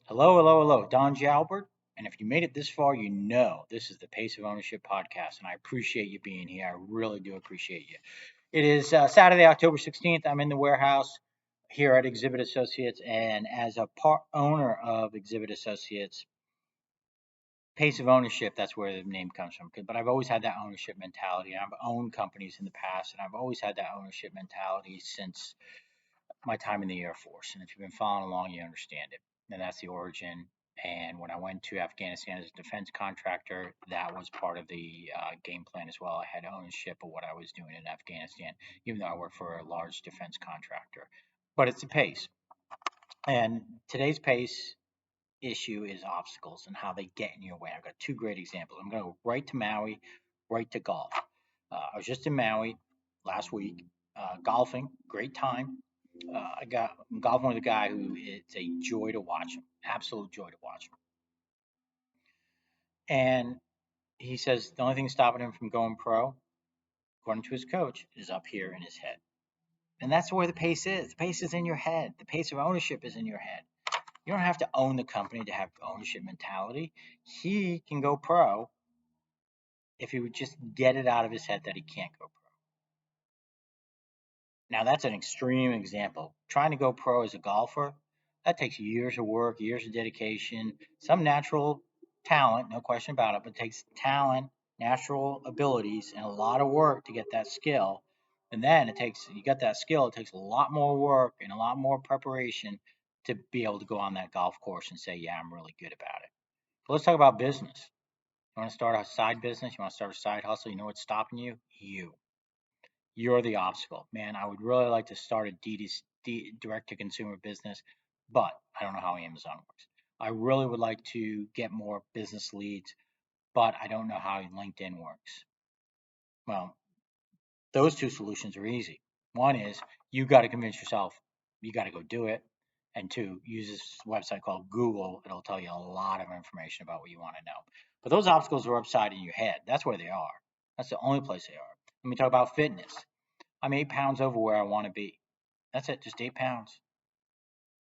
Hello, hello, hello. Don Jalbert. And if you made it this far, you know this is the Pace of Ownership podcast. And I appreciate you being here. I really do appreciate you. It is Saturday, October 16th. I'm in the warehouse here at Exhibit Associates. And as a part owner of Exhibit Associates, Pace of Ownership, that's where the name comes from. But I've always had that ownership mentality. I've owned companies in the past, and I've always had that ownership mentality since my time in the Air Force. And if you've been following along, you understand it. And that's the origin. And when I went to Afghanistan as a defense contractor, that was part of the game plan as well. I had ownership of what I was doing in Afghanistan, even though I worked for a large defense contractor. But it's a pace. And today's pace issue is obstacles and how they get in your way. I've got two great examples. I'm going to go right to Maui, right to golf. I was just in Maui last week, golfing, great time. I got I'm golfing with a guy who it's a joy to watch him, absolute joy to watch him. And he says the only thing stopping him from going pro, according to his coach, is up here in his head. And that's where the pace is. The pace is in your head. The pace of ownership is in your head. You don't have to own the company to have ownership mentality. He can go pro if he would just get it out of his head that he can't go pro. Now, that's an extreme example. Trying to go pro as a golfer, that takes years of work, years of dedication, some natural talent, no question about it, but it takes talent, natural abilities, and a lot of work to get that skill. And then you got that skill, it takes a lot more work and a lot more preparation to be able to go on that golf course and say, yeah, I'm really good about it. So let's talk about business. You want to start a side business? You want to start a side hustle? You know what's stopping you? You're the obstacle. Man, I would really like to start a direct to consumer business, but I don't know how Amazon works. I really would like to get more business leads, but I don't know how LinkedIn works. Well, those two solutions are easy. One is you got to convince yourself you got to go do it. And two, use this website called Google. It'll tell you a lot of information about what you want to know. But those obstacles are upside in your head. That's where they are. That's the only place they are. Let me talk about fitness. I'm 8 pounds over where I want to be. That's it, just 8 pounds.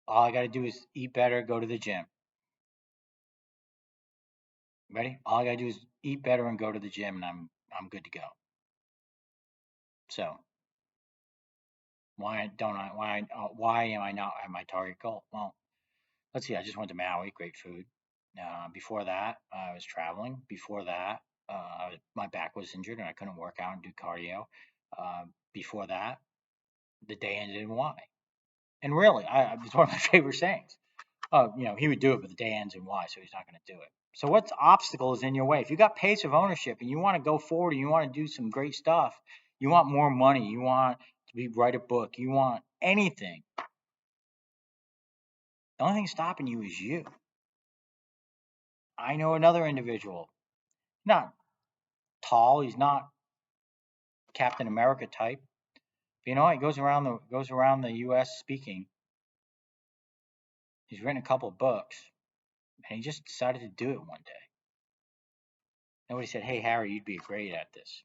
All I got to do is eat better, go to the gym. Ready? All I got to do is eat better and go to the gym, and I'm good to go. So why don't I? Why am I not at my target goal? Well, let's see. I just went to Maui, great food. Before that, I was traveling. Before that, my back was injured and I couldn't work out and do cardio. Before that, the day ended in Y. And really, it's one of my favorite sayings. He would do it, but the day ends in Y, so he's not going to do it. So what obstacle is in your way? If you got pace of ownership and you want to go forward and you want to do some great stuff, you want more money, you want to write a book, you want anything, the only thing stopping you is you. I know another individual, not tall, he's not Captain America type. But you know what? He goes around the U.S. speaking. He's written a couple of books, and he just decided to do it one day. Nobody said, "Hey, Harry, you'd be great at this."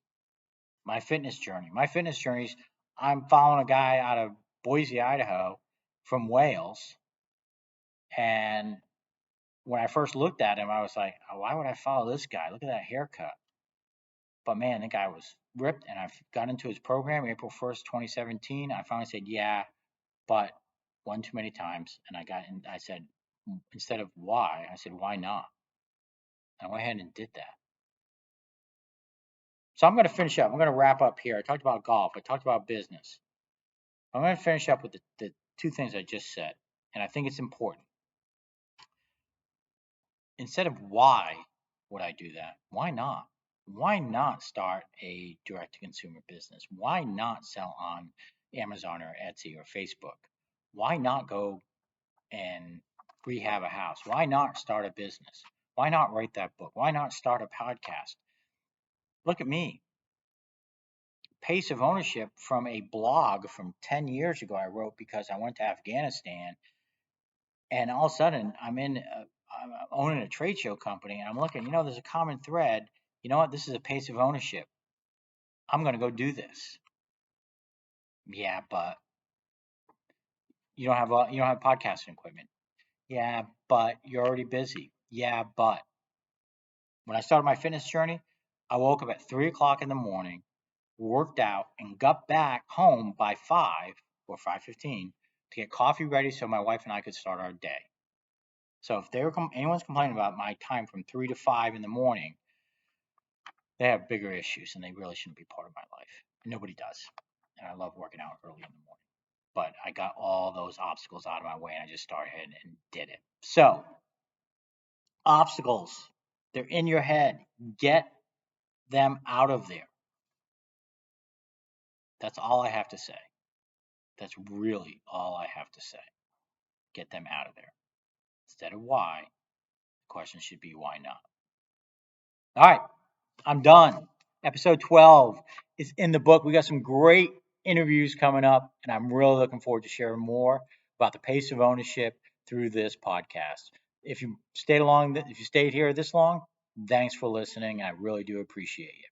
My fitness journey. My fitness journeys. I'm following a guy out of Boise, Idaho, from Wales, and when I first looked at him, I was like, oh, "Why would I follow this guy? Look at that haircut." But man, the guy was ripped, and I got into his program April 1st, 2017. I finally said, "Yeah," but one too many times, and I said, instead of why, I said, "Why not?" And I went ahead and did that. So I'm going to finish up. I'm going to wrap up here. I talked about golf. I talked about business. I'm going to finish up with the two things I just said, and I think it's important. Instead of why would I do that? Why not? Why not start a direct to consumer business? Why not sell on Amazon or Etsy or Facebook? Why not go and rehab a house? Why not start a business? Why not write that book? Why not start a podcast? Look at me. Pace of ownership from a blog from 10 years ago I wrote because I went to Afghanistan, and all of a sudden I'm owning a trade show company, and I'm looking, there's a common thread. You know what? This is a pace of ownership. I'm going to go do this. Yeah, but you don't have podcasting equipment. Yeah, but you're already busy. Yeah, but when I started my fitness journey, I woke up at 3 o'clock in the morning, worked out, and got back home by 5 or 5:15 to get coffee ready so my wife and I could start our day. So if anyone's complaining about my time from 3 to 5 in the morning, they have bigger issues and they really shouldn't be part of my life. Nobody does. And I love working out early in the morning. But I got all those obstacles out of my way and I just started ahead and did it. So, obstacles, they're in your head. Get them out of there. That's all I have to say. That's really all I have to say. Get them out of there. Instead of why, the question should be why not. All right, I'm done. Episode 12 is in the book. We got some great interviews coming up, and I'm really looking forward to sharing more about the pace of ownership through this podcast. If you stayed here this long, thanks for listening. I really do appreciate it.